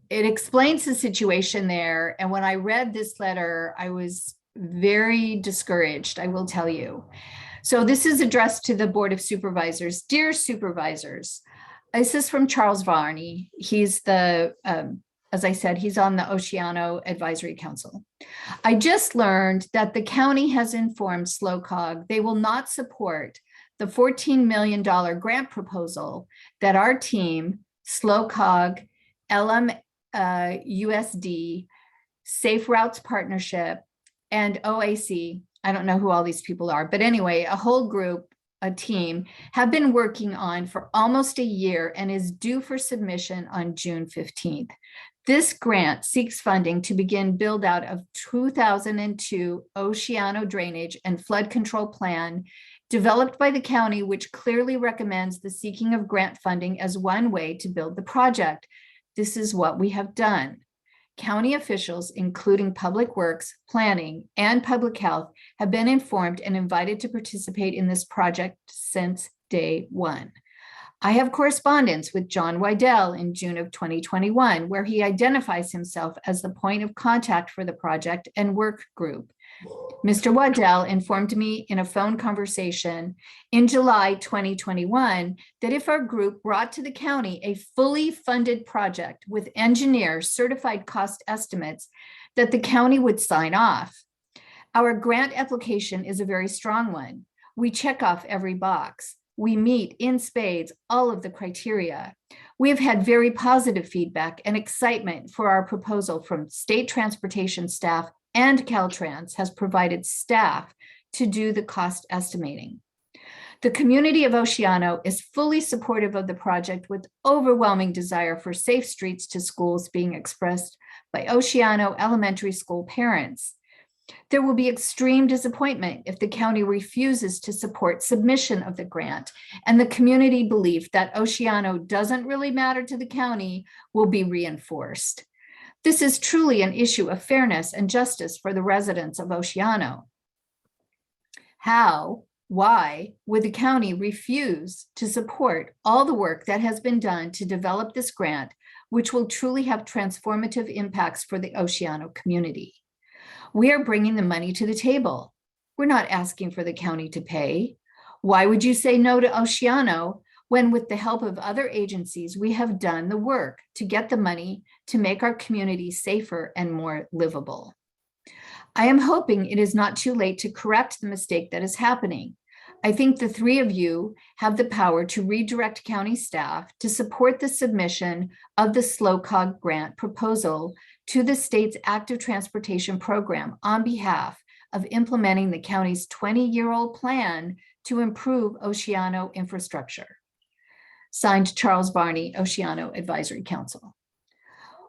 explains the situation there. And when I read this letter, I was very discouraged, I will tell you. So this is addressed to the Board of Supervisors. Dear supervisors, this is from Charles Varney. He's the, as I said, he's on the Oceano Advisory Council. I just learned that the county has informed Slocog they will not support the $14 million grant proposal that our team, Slocog, USD, Safe Routes Partnership, and OAC, I don't know who all these people are, but anyway, a whole group, a team, have been working on for almost a year and is due for submission on June 15th. This grant seeks funding to begin build out of 2002 Oceano Drainage and Flood Control Plan developed by the county, which clearly recommends the seeking of grant funding as one way to build the project. This is what we have done. County officials, including Public Works, Planning, and Public Health, have been informed and invited to participate in this project since day one. I have correspondence with John Waddell in June of 2021, where he identifies himself as the point of contact for the project and work group. Mr. Waddell informed me in a phone conversation in July 2021 that if our group brought to the county a fully funded project with engineers' certified cost estimates, that the county would sign off. Our grant application is a very strong one. We check off every box. We meet in spades all of the criteria. We have had very positive feedback and excitement for our proposal from state transportation staff, and Caltrans has provided staff to do the cost estimating. The community of Oceano is fully supportive of the project, with overwhelming desire for safe streets to schools being expressed by Oceano Elementary School parents. There will be extreme disappointment if the county refuses to support submission of the grant, and the community belief that Oceano doesn't really matter to the county will be reinforced. This is truly an issue of fairness and justice for the residents of Oceano. Why would the county refuse to support all the work that has been done to develop this grant, which will truly have transformative impacts for the Oceano community? We are bringing the money to the table. We're not asking for the county to pay. Why would you say no to Oceano when, with the help of other agencies, we have done the work to get the money to make our community safer and more livable? I am hoping it is not too late to correct the mistake that is happening. I think the three of you have the power to redirect county staff to support the submission of the Locac grant proposal to the state's active transportation program on behalf of implementing the county's 20-year-old plan to improve Oceano infrastructure. Signed, Charles Barney, Oceano Advisory Council.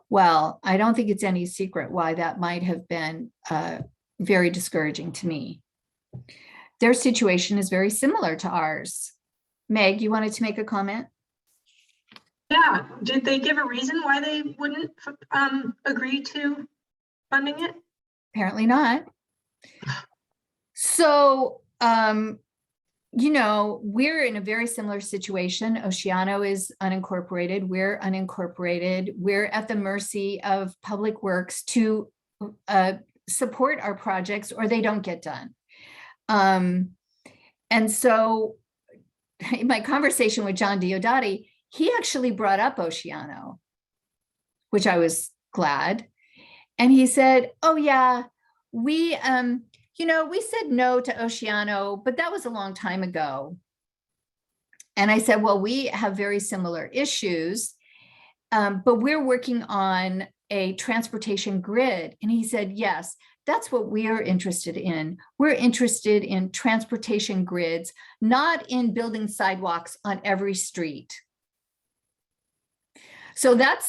Well, I don't think it's any secret why that might have been very discouraging to me. Their situation is very similar to ours. Meg, you wanted to make a comment? Yeah, did they give a reason why they wouldn't agree to funding it? Apparently not. So, you know, we're in a very similar situation. Oceano is unincorporated. We're unincorporated. We're at the mercy of Public Works to support our projects or they don't get done. And so in my conversation with John Diodati, he actually brought up Oceano, which I was glad. And he said, oh yeah, we said no to Oceano, but that was a long time ago. And I said, well, we have very similar issues, but we're working on a transportation grid. And he said, yes, that's what we are interested in. We're interested in transportation grids, not in building sidewalks on every street. So that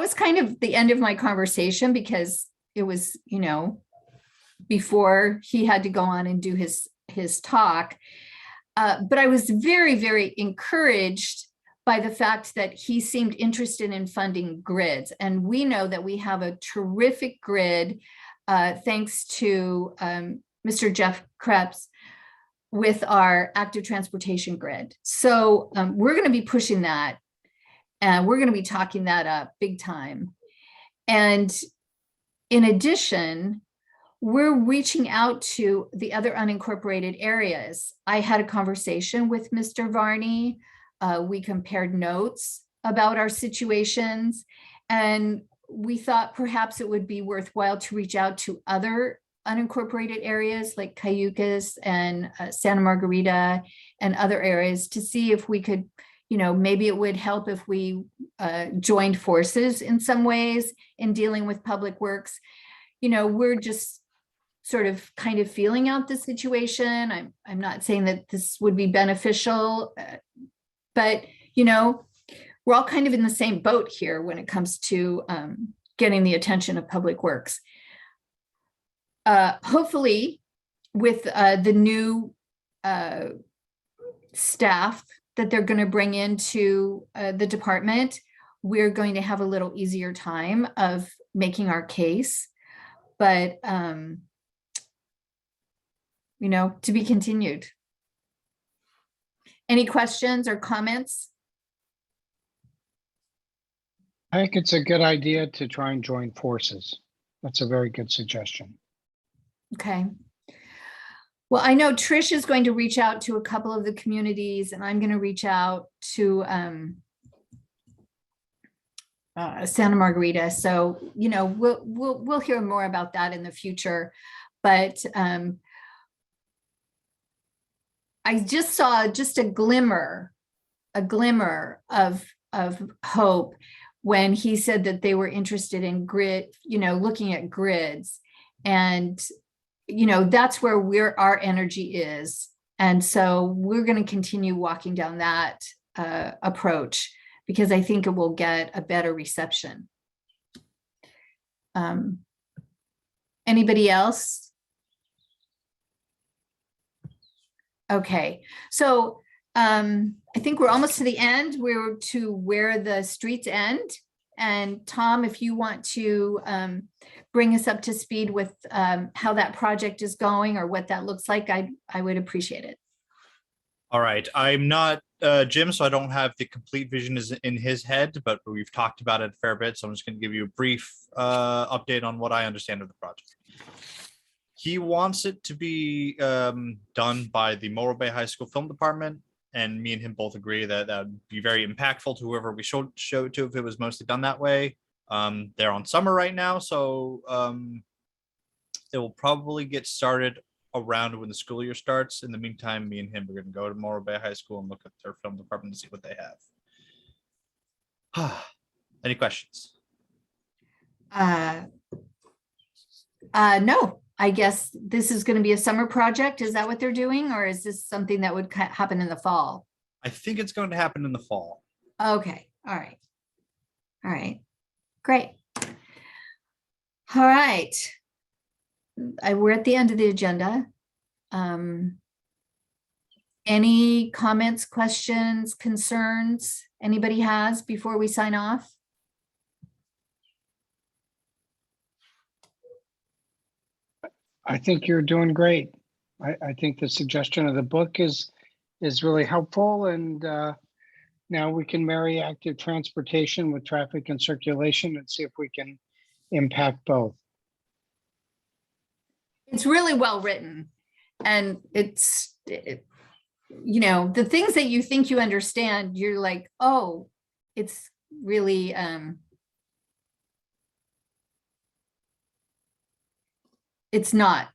was kind of the end of my conversation because it was, you know, before he had to go on and do his talk. But I was very, very encouraged by the fact that he seemed interested in funding grids. And we know that we have a terrific grid thanks to Mr. Jeff Krebs with our active transportation grid. So we're going to be pushing that and we're going to be talking that up big time. And in addition, we're reaching out to the other unincorporated areas. I had a conversation with Mr. Varney. We compared notes about our situations, and we thought perhaps it would be worthwhile to reach out to other unincorporated areas like Cayucas and Santa Margarita and other areas to see if we could, you know, maybe it would help if we joined forces in some ways in dealing with Public Works. You know, we're just sort of kind of feeling out the situation. I'm not saying that this would be beneficial, but, you know, we're all kind of in the same boat here when it comes to getting the attention of Public Works. Hopefully, with the new staff that they're going to bring into the department, we're going to have a little easier time of making our case. But, you know, to be continued. Any questions or comments? I think it's a good idea to try and join forces. That's a very good suggestion. Okay. Well, I know Trish is going to reach out to a couple of the communities, and I'm going to reach out to Santa Margarita. So, you know, we'll hear more about that in the future. But I just saw just a glimmer of hope when he said that they were interested in grid, you know, looking at grids. And, you know, that's where our energy is. And so we're going to continue walking down that approach because I think it will get a better reception. Anybody else? Okay, so I think we're almost to the end. We're to where the streets end. And Tom, if you want to bring us up to speed with how that project is going or what that looks like, I would appreciate it. All right, I'm not Jim, so I don't have the complete vision is in his head, but we've talked about it a fair bit. So I'm just going to give you a brief update on what I understand of the project. He wants it to be done by the Morro Bay High School Film Department, and me and him both agree that that would be very impactful to whoever we show it to if it was mostly done that way. They're on summer right now, so it will probably get started around when the school year starts. In the meantime, me and him are going to go to Morro Bay High School and look at their film department to see what they have. Any questions? No, I guess this is going to be a summer project. Is that what they're doing? Or is this something that would happen in the fall? I think it's going to happen in the fall. Okay, all right. All right, great. All right. We're at the end of the agenda. Any comments, questions, concerns anybody has before we sign off? I think you're doing great. I think the suggestion of the book is really helpful, and now we can marry active transportation with traffic and circulation and see if we can impact both. It's really well written, and you know, the things that you think you understand, you're like, oh, it's really it's not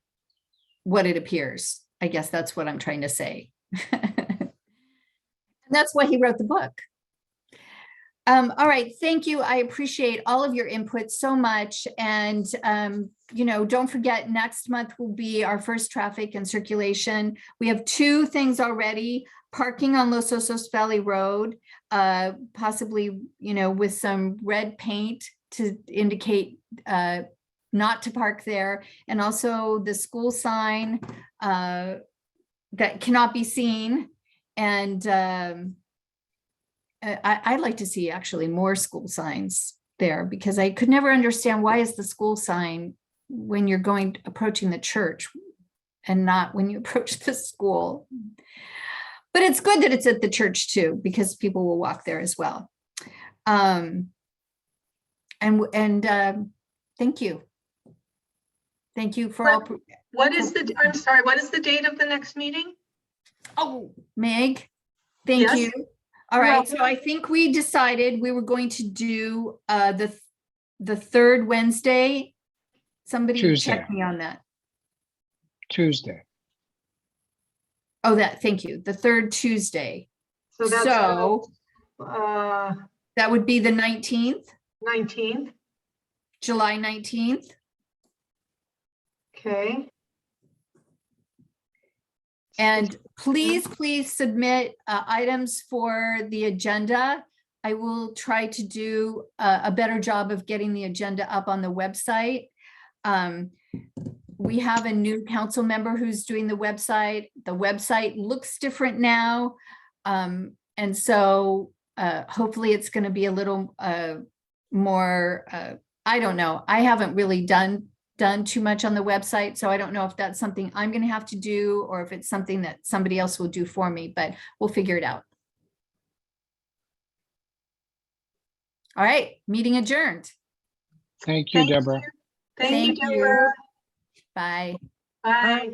what it appears. I guess that's what I'm trying to say. And that's why he wrote the book. All right, thank you. I appreciate all of your input so much. And, you know, don't forget, next month will be our first traffic and circulation. We have 2 things already: parking on Los Osos Valley Road, possibly, you know, with some red paint to indicate not to park there, and also the school sign that cannot be seen. And I'd like to see actually more school signs there, because I could never understand, why is the school sign when you're approaching the church and not when you approach the school? But it's good that it's at the church too, because people will walk there as well. Thank you. Thank you for all. What is the, I'm sorry, what is the date of the next meeting? Oh, Meg, thank Yes. you. All right, so I think we decided we were going to do the 3rd Wednesday. Somebody Tuesday. check me on that. Tuesday. Oh, thank you. The 3rd Tuesday. So that's That would be the 19th, 19th. July 19th. Okay. And please submit items for the agenda. I will try to do a better job of getting the agenda up on the website. We have a new council member who's doing the website. The website looks different now. And so hopefully it's going to be a little more, I don't know. I haven't really done too much on the website, so I don't know if that's something I'm going to have to do or if it's something that somebody else will do for me, but we'll figure it out. All right, meeting adjourned. Thank you, Deborah. Thank you, Thank you. Deborah. Bye. Bye.